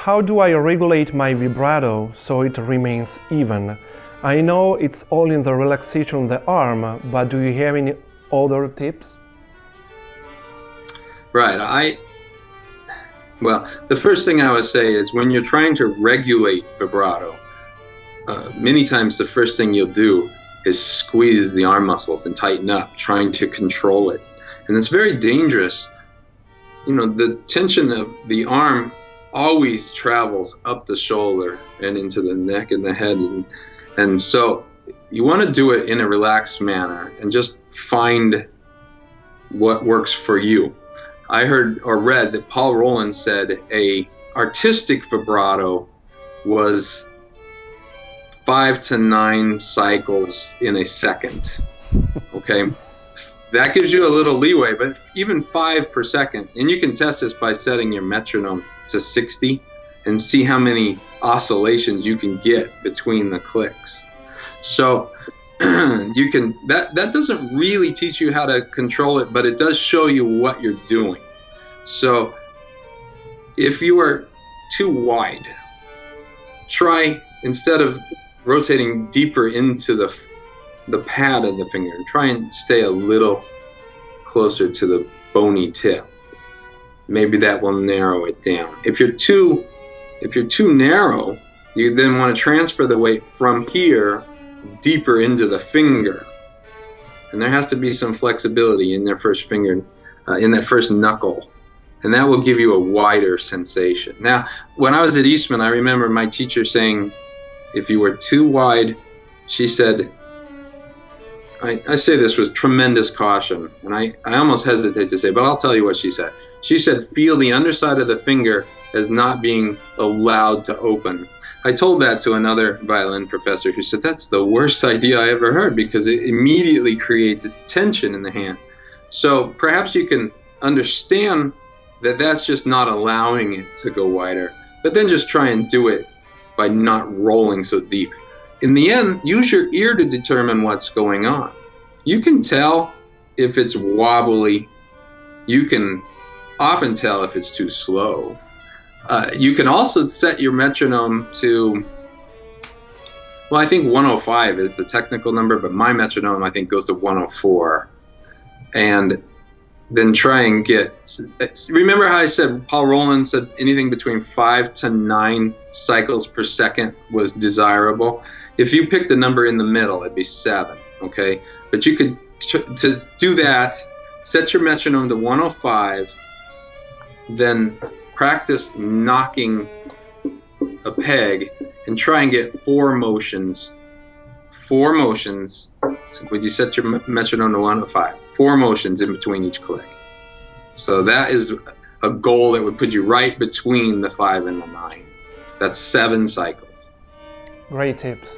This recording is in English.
How do I regulate my vibrato so it remains even? I know it's all in the relaxation of the arm, but do you have any other tips? Right. Well, the first thing I would say is when you're trying to regulate vibrato, many times the first thing you'll do is squeeze the arm muscles and tighten up, trying to control it. And it's very dangerous. You know, the tension of the arm always travels up the shoulder and into the neck and the head. And so you want to do it in a relaxed manner and just find what works for you. I heard or read that Paul Roland said a artistic vibrato was 5 to 9 cycles in a second. Okay, that gives you a little leeway, but even 5 per second, and you can test this by setting your metronome to 60 and see how many oscillations you can get between the clicks. So you can, that doesn't really teach you how to control it, but it does show you what you're doing. So if you are too wide, try, instead of rotating deeper into the pad of the finger, try and stay a little closer to the bony tip. Maybe that will narrow it down. If you're too narrow, you then want to transfer the weight from here deeper into the finger, and there has to be some flexibility in their first finger, in that first knuckle, and that will give you a wider sensation. Now, when I was at Eastman, I remember my teacher saying, if you were too wide, she said, I say this with tremendous caution, and I almost hesitate to say, but I'll tell you what she said. She said, feel the underside of the finger as not being allowed to open. I told that to another violin professor who said, that's the worst idea I ever heard, because it immediately creates a tension in the hand. So perhaps you can understand that that's just not allowing it to go wider, but then just try and do it by not rolling so deep. In the end, use your ear to determine what's going on. You can tell if it's wobbly. You can often tell if it's too slow. You can also set your metronome to, well, I think 105 is the technical number, but my metronome, I think, goes to 104. And then try and get, remember how I said, Paul Roland said anything between 5 to 9 cycles per second was desirable? If you pick the number in the middle, it'd be 7, okay? But you could, to do that, set your metronome to 105, then practice knocking a peg and try and get 4 motions. 4 motions. So would you set your metronome to 105? 4 motions in between each click. So that is a goal that would put you right between the 5 and the 9. That's 7 cycles. Great tips.